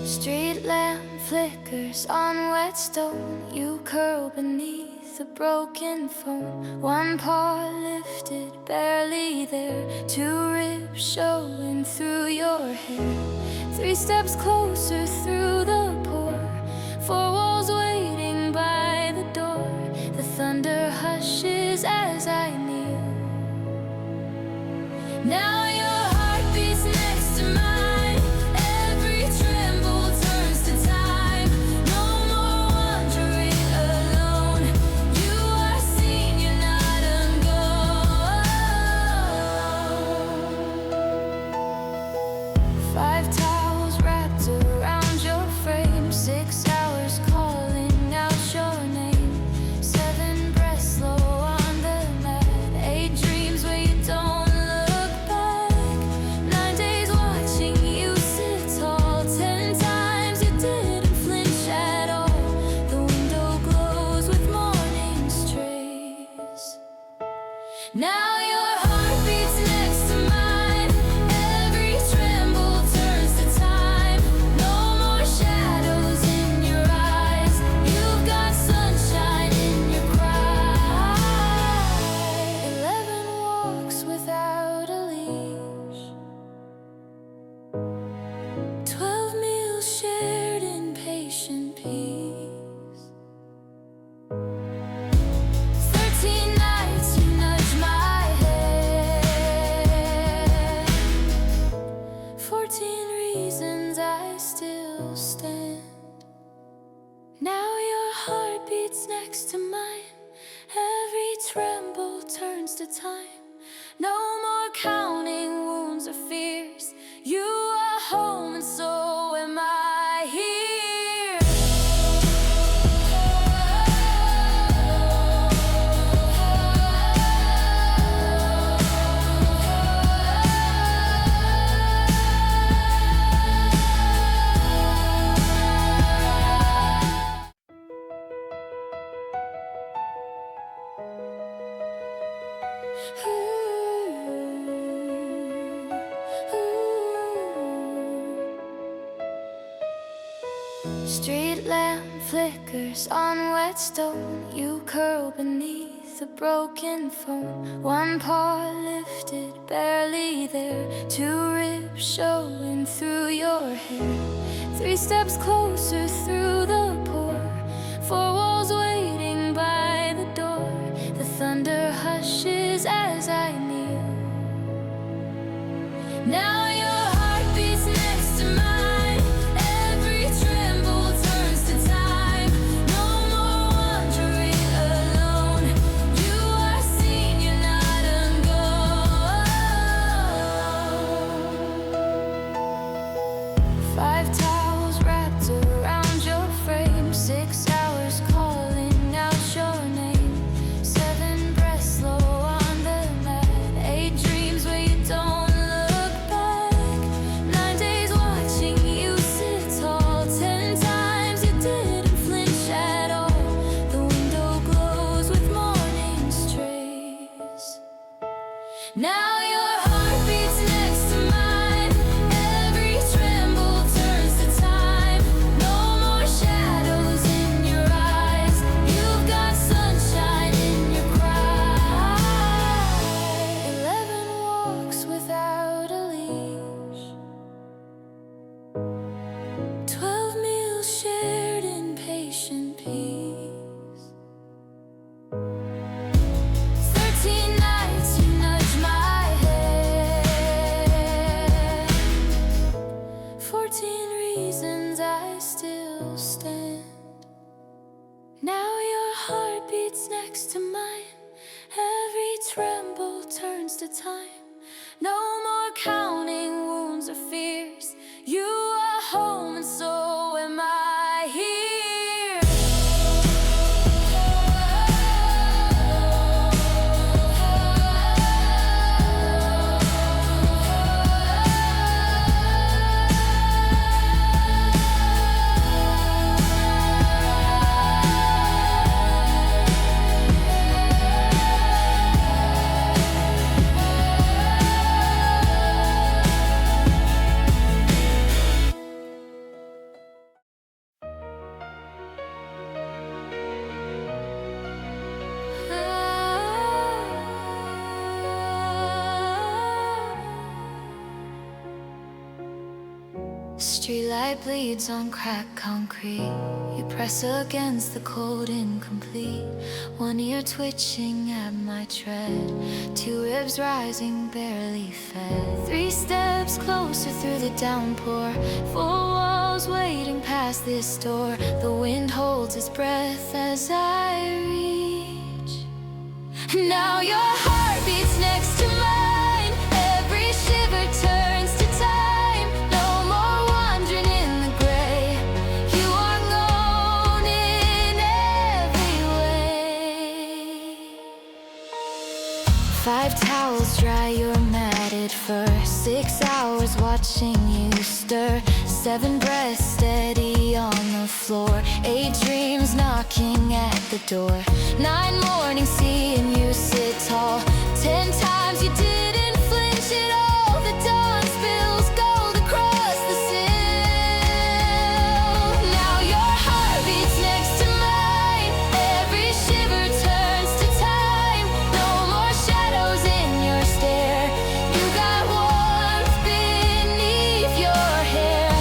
Street lamp flickers on wet stone. You curl beneath a broken phone. One paw lifted, barely there. Two ribs showing through your hair. 3 steps closer through the pour. 4 walls waiting by the door. The thunder hushes as I kneel. Now your heart beats next to mine. Every tremble turns to time. No more wandering alone. You are seen, you're not ungone. 5 towels wrapped around your frame. 6 hours calling out your name. 7 breaths slow on the mat. 8 dreams where you don't. Now your heart beats next to mine. Every tremble turns to time. No more shadows in your eyes. You've got sunshine in your cry. 11 walks without a leash. 12 meals shared in patient peace. 13 nights you nudge my head. 14 reasons I still stand. Now your heart beats next to mine. Every tremble turns to time. No more counting wounds or fears. You are home and so am I here. Street lamp flickers on wet stone. You curl beneath a broken phone. One paw lifted, barely there. 2 ribs showing through your hair. 3 steps closer through the pour. 4 walls waiting by the door. The thunder hushes as I kneel. Now your heart beats next to mine. Every tremble turns to time. No more wandering alone. You are seen, you're not ungone. 5 towels wrapped around your frame. 6 hours calling out your name. 7 breaths slow on the mat. 8 dreams where you don't look back. 9 days watching you sit tall. 10 times you didn't flinch at all. The window glows with morning's trace. Now your heart beats next to mine. Every tremble turns to 14 reasons I still stand. Now your heart beats next to mine. Every tremble turns to time. No more counting wounds or fears. You are home and so am I here. Streetlight bleeds on cracked concrete. You press against the cold incomplete. One ear twitching at my tread. Two ribs rising, barely fed. 3 steps closer through the downpour. 4 walls waiting past this door. The wind holds its breath as I reach. Now your heart beats next to mine. Every shiver turns to time. No more wandering in the gray. You are known in every way. 5 towels dry your matted fur. 6 hours watching you stir. 7 breaths steady on the floor. 8 dreams knocking at the door. 9 mornings seeing you sit tall. 10 times you didn't flinch at all. The dawn spills gold across the sill. Now your heart beats next to mine. Every shiver turns to time. No more shadows in your stare. You got warmth beneath your hair.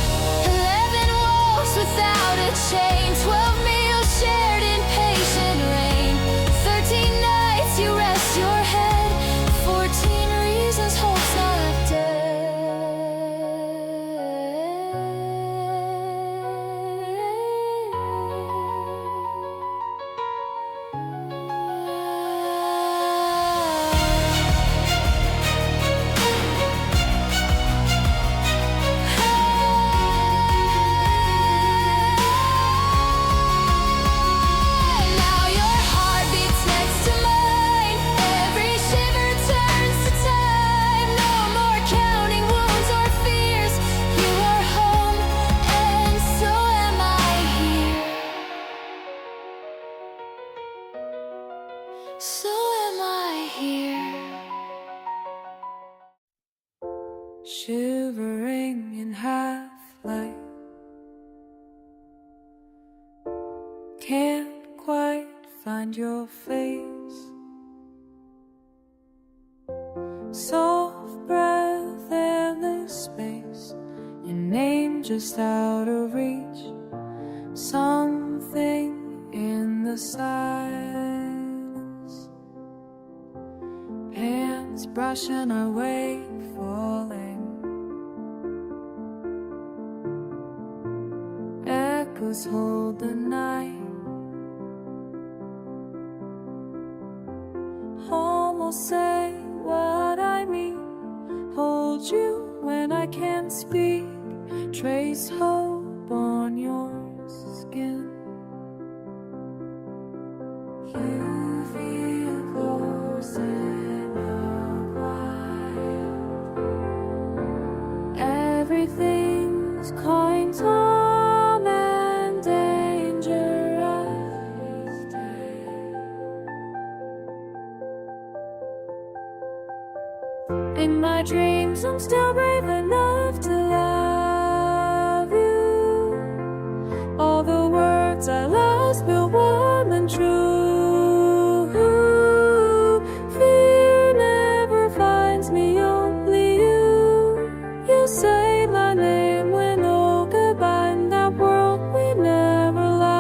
11 walls without a chain. 12 meals shared in patient rain. 13 nights you rest your head. 14 reasons hope's not Now your heart beats next to mine. Every shiver turns to time. No more counting wounds or fears. You are home, and so am I here. So am I here. Shivering in half-light, can't quite find your face. Soft breath, endless space, your name just out of reach. Something in the silence, hands brushing away, falling. Echoes hold the night. Almost say what I mean. Hold you when I can't speak. Trace hope on your skin. You feel close in a while. Everything's kind, calm and dangerous. In my dreams, I'm still brave enough to love you. All the words I lost feel warm and true. Fear never finds me, only you. You say my name when no goodbye. In that world we never lie.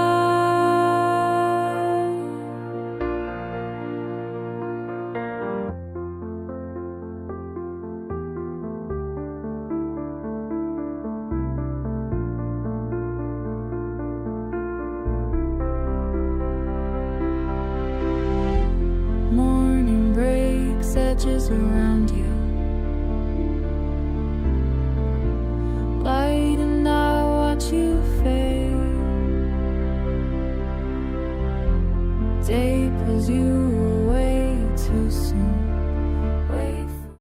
edges around you.